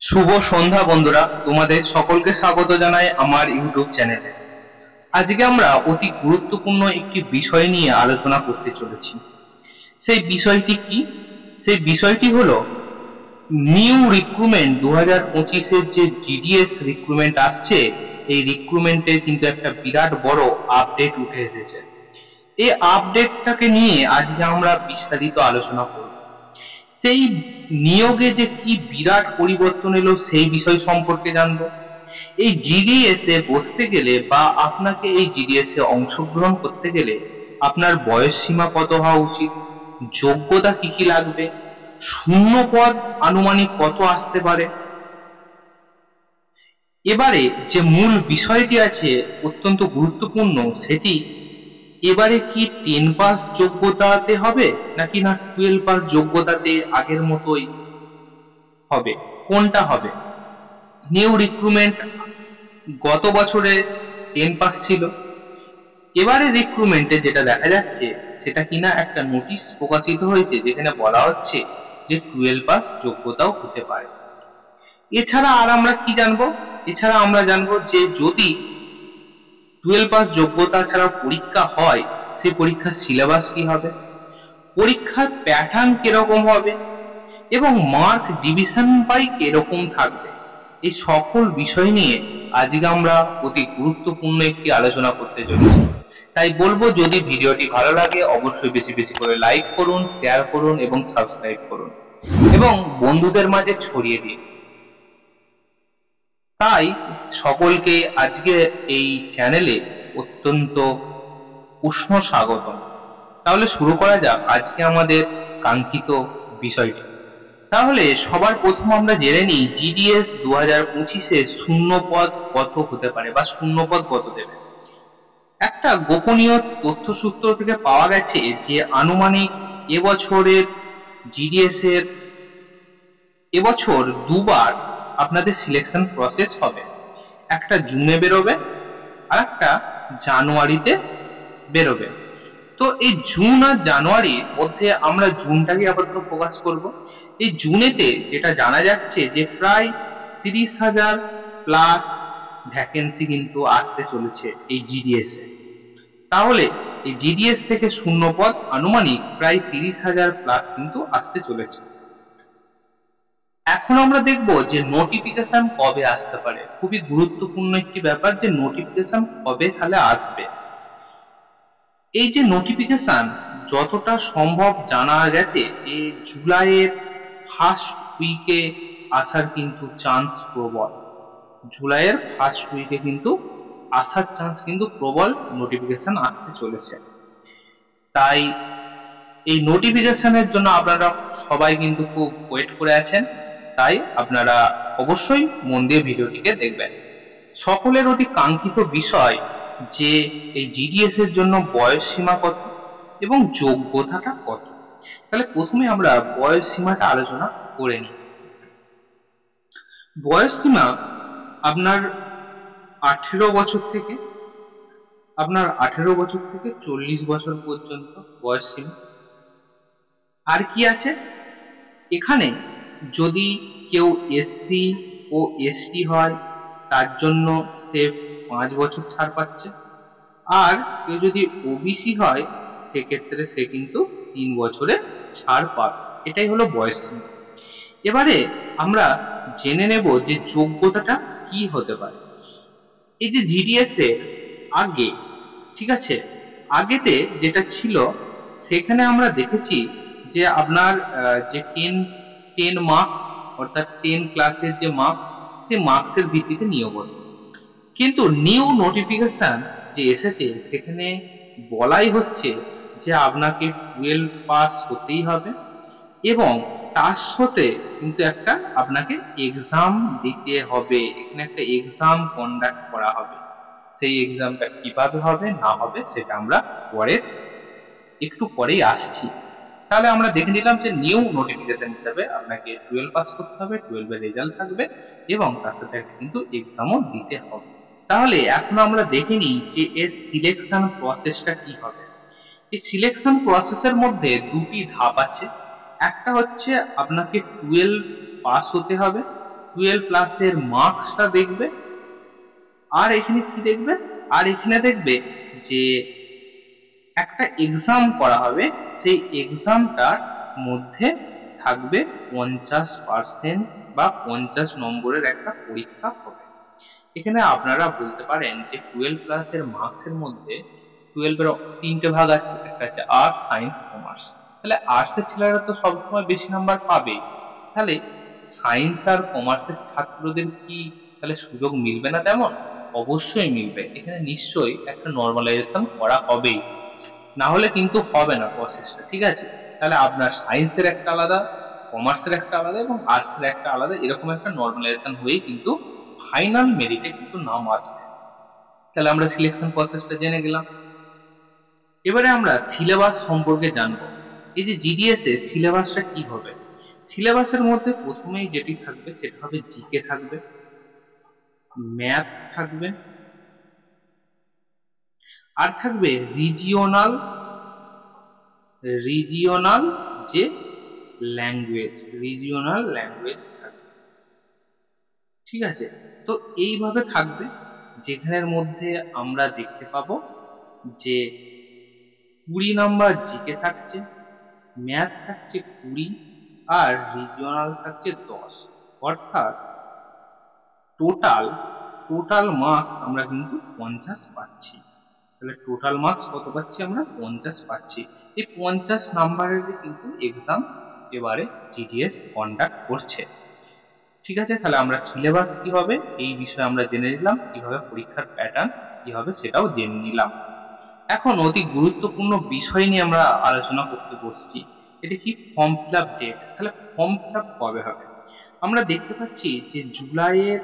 শুভ সন্ধ্যা বন্ধুরা, তোমাদের সকলকে স্বাগত জানাই আমার ইউটিউব চ্যানেলে। আজকে আমরা অতি গুরুত্বপূর্ণ একটি বিষয় নিয়ে আলোচনা করতে চলেছি। সেই বিষয়টি কি? সেই বিষয়টি হলো নিউ রিক্রুটমেন্ট 2025-এর যে জিডিএস রিক্রুটমেন্ট আসছে, এই রিক্রুটমেন্টে কিন্তু একটা বিরাট বড় আপডেট উঠে এসেছে। এই আপডেটটাকে নিয়ে আজকে আমরা বিস্তারিত আলোচনা করব। সেই নিয়োগে যে কি বিরাট পরিবর্তন এলো সেই বিষয় সম্পর্কে জানবো। এই জিডিএস এ বসতে গেলে বা আপনাকে এই জিডিএস এ অংশগ্রহণ করতে গেলে আপনার বয়স সীমা কত হওয়া উচিত, যোগ্যতা কি কি লাগবে, শূন্য পদ আনুমানিক কত আসতে পারে। এবারে যে মূল বিষয়টি আছে অত্যন্ত গুরুত্বপূর্ণ, সেটি এবারে কি 10 পাস যোগ্যতাতে হবে নাকি না 12 পাস যোগ্যতাতে আগের মতোই হবে, কোনটা হবে। নিউ রিক্রুটমেন্ট গত বছরে 10 পাস ছিল, এবারে রিক্রুটমেন্টে যেটা দেখা যাচ্ছে সেটা কিনা একটা নোটিশ প্রকাশিত হয়েছে যেখানে বলা হচ্ছে যে 12 পাস যোগ্যতাও হতে পারে। এছাড়া আর আমরা কি জানবো? এছাড়া আমরা জানবো যে যদি 12 পাস যোগ্যতা ছাড়া পরীক্ষা হয়, সেই পরীক্ষার সিলেবাস কি হবে, পরীক্ষার প্যাটার্ন কিরকম হবে এবং মার্ক ডিভিশন বাই কিরকম থাকবে। এই সকল বিষয় নিয়ে আজকে আমরা অতি গুরুত্বপূর্ণ একটি আলোচনা করতে চলেছি। তাই বলবো, যদি ভিডিওটি ভালো লাগে অবশ্যই বেশি বেশি করে লাইক করুন, শেয়ার করুন এবং সাবস্ক্রাইব করুন এবং বন্ধুদের মাঝে ছড়িয়ে দিন। তাই সকলকে আজকে এই চ্যানেলে অত্যন্ত উষ্ণ স্বাগতম। তাহলে শুরু করা যাক আজকে আমাদের কাঙ্ক্ষিত বিষয়টি। তাহলে সবার প্রথম আমরা জেনে নিই জিডিএস 2025-এ শূন্য পদ কত হতে পারে বা শূন্য পদ কত দেবে। একটা গোপনীয় তথ্যসূত্র থেকে পাওয়া গেছে যে আনুমানিক এবছরের জিডিএস এর এবছর দুবার আপনাদের সিলেকশন প্রসেস হবে। একটা জুনে বেরোবে আর একটা জানুয়ারিতে বেরোবে। তো এই জুন আর জানুয়ারির মধ্যে আমরা জুনটাকে আপাতত ফোকাস করব। এই জুনেতে যেটা জানা যাচ্ছে যে প্রায় 30,000 প্লাস ভ্যাকেন্সি কিন্তু আসতে চলেছে এই জিডিএস এ। তাহলে এই জিডিএস থেকে শূন্য পদ আনুমানিক প্রায় 30,000 প্লাস কিন্তু আসতে চলেছে। এখন আমরা দেখব যে নোটিফিকেশন কবে আসতে পারে। খুবই গুরুত্বপূর্ণ একটি ব্যাপার যে নোটিফিকেশন কবে তাহলে আসবে। এই যে নোটিফিকেশন যতটা সম্ভব জানা গেছে এই জুলাইয়ের ফার্স্ট উইকে আসার কিন্তু চান্স প্রবল। জুলাইয়ের ফার্স্ট উইকে কিন্তু আসার চান্স কিন্তু প্রবল, নোটিফিকেশন আসতে চলেছে। তাই এই নোটিফিকেশনের জন্য আপনারা সবাই কিন্তু খুব ওয়েট করে আছেন, তাই আপনারা অবশ্যই মন দিয়ে ভিডিওটিকে দেখবেন। সকলের অতি কাঙ্ক্ষিত বিষয় যে এই জিডিএস এর জন্য বয়স সীমা কত এবং যোগ্যতাটা কত। তাহলে প্রথমে আমরা বয়স সীমাটা আলোচনা করে নিই। বয়স সীমা আপনার 18 বছর থেকে 40 বছর পর্যন্ত বয়স সীমা। আর কি আছে এখানে, যদি কেউ এসসি ও এসটি হয় তার জন্য সে 5 বছর ছাড় পাচ্ছে, আর কেউ যদি ওবিসি হয় সেক্ষেত্রে সে কিন্তু 3 বছরের ছাড় পাবে। এটাই হলো বয়স সীমা। এবারে আমরা জেনে নেব যে যোগ্যতাটা কি হতে পারে। এই যে জিডিএস এর আগে, ঠিক আছে, আগেতে যেটা ছিল সেখানে আমরা দেখেছি যে আপনার যে 10 মার্কস অর্থাৎ 10 ক্লাসের যে মার্কস, সেই মার্কসের ভিত্তিতে নিয়োগ হতো। কিন্তু নিউ নোটিফিকেশন যে এসেছে সেখানে বলাই হচ্ছে যে আপনাকে 12 পাস হতেই হবে এবং তার সাথে কিন্তু একটা আপনাকে এক্সাম দিতে হবে। এখানে একটা এক্সাম কন্ডাক্ট করা হবে। সেই এক্সামটা কিভাবে হবে না হবে সেটা আমরা একটু পরেই আসছি। তাহলে আমরা দেখে নিলাম যে নিউ নোটিফিকেশন হিসেবে আপনাকে 12 পাস করতে হবে, 12 এর রেজাল্ট থাকবে এবং তার সাথে কিন্তু এক্সামও দিতে হবে। তাহলে এখন আমরা দেখে নিই যে এর সিলেকশন প্রসেসটা কি হবে। এই সিলেকশন প্রসেসের মধ্যে দুটি ধাপ আছে। একটা হচ্ছে আপনাকে 12 পাস হতে হবে টুয়েলভ প্লাসের মার্কসটা দেখবে, আর এখানে কি দেখবে, আর এখানে দেখবে যে একটা এক্সাম করা হবে, সেই এক্সামটার মধ্যে থাকবে 50% বা 50 নম্বরের একটা পরীক্ষা হবে। এখানে আপনারা বলতে পারেন যে টুয়েলভ প্লাসের মার্কসের মধ্যে 12-এর 3টে ভাগ আছে, একটা আছে আর্টস, সায়েন্স, কমার্স। তাহলে আর্টসের ছেলেরা তো সবসময় বেশি নাম্বার পাবে, তাহলে সায়েন্স আর কমার্সের ছাত্রদের কি তাহলে সুযোগ মিলবে না? তেমন অবশ্যই মিলবে। এখানে নিশ্চয়ই একটা নর্মালাইজেশন করা হবেই, না হলে কিন্তু হবে না প্রসেসটা, ঠিক আছে? তাহলে আপনার সায়েন্সের একটা আলাদা, কমার্সের একটা আলাদা এবং আর্টসের একটা আলাদা, এরকম একটা নর্মালাইজেশন হয়েই কিন্তু ফাইনাল মেরিটে কিন্তু নাম আসবে। তাহলে আমরা সিলেকশন প্রসেসটা জেনে গেলাম। এবারে আমরা সিলেবাস সম্পর্কে জানবো। এই যে জিডিএস এ সিলেবাসটা কি হবে, সিলেবাসের মধ্যে প্রথমেই যেটি থাকবে সেটা হবে জিকে থাকবে, ম্যাথ থাকবে, আর থাকবে রিজিওনাল যে ল্যাঙ্গুয়েজ, রিজিওনাল ল্যাঙ্গুয়েজ থাকবে, ঠিক আছে? তো এইভাবে থাকবে, যেখানের মধ্যে আমরা দেখতে পাবো যে 20 নাম্বার জিকে থাকছে, ম্যাথ থাকছে 20, আর রিজিওনাল থাকছে 10। অর্থাৎ টোটাল মার্কস আমরা কিন্তু 50 পাচ্ছি। তাহলে টোটাল মার্কস কত পাচ্ছি আমরা? 50 পাচ্ছি। এই 50 নাম্বারের কিন্তু এক্সাম এবারে জিডিএস কন্ডাক্ট করছে, ঠিক আছে? তাহলে আমরা সিলেবাস কি হবে এই বিষয়ে আমরা জেনে নিলাম, কিভাবে পরীক্ষার প্যাটার্ন কি হবে সেটাও জেনে নিলাম। এখন অতি গুরুত্বপূর্ণ বিষয় নিয়ে আমরা আলোচনা করতে বসছি, এটা কি? Form fill up date. তাহলে ফর্ম ফিল আপ কবে হবে? আমরা দেখতে পাচ্ছি যে জুলাইয়ের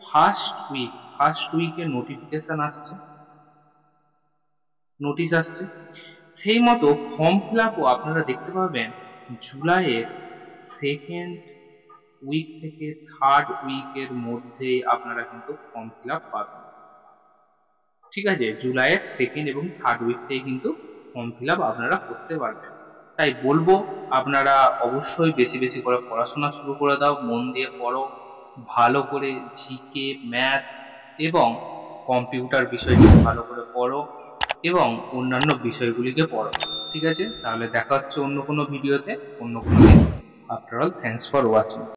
ফার্স্ট উইকে নোটিফিকেশন আসছে, নোটিশ আসছে। সেই মতো ফর্ম ফিল আপও আপনারা দেখতে পাবেন জুলাইয়ের 2nd উইক থেকে 3rd উইকের মধ্যে আপনারা কিন্তু ফর্ম ফিল আপ পাবেন, ঠিক আছে? জুলাইয়ের 2nd এবং 3rd উইক থেকে কিন্তু ফর্ম ফিল আপ আপনারা করতে পারবেন। তাই বলবো আপনারা অবশ্যই বেশি বেশি করে পড়াশোনা শুরু করে দাও, মন দিয়ে পড়ো, ভালো করে জিকে, ম্যাথ এবং কম্পিউটার বিষয়টি ভালো করে পড়ো এবং অন্যান্য বিষয়গুলিকে পড়ো, ঠিক আছে? তাহলে দেখা হচ্ছে অন্য কোনো ভিডিওতে, অন্য কোনো দিন। After all, thanks for watching.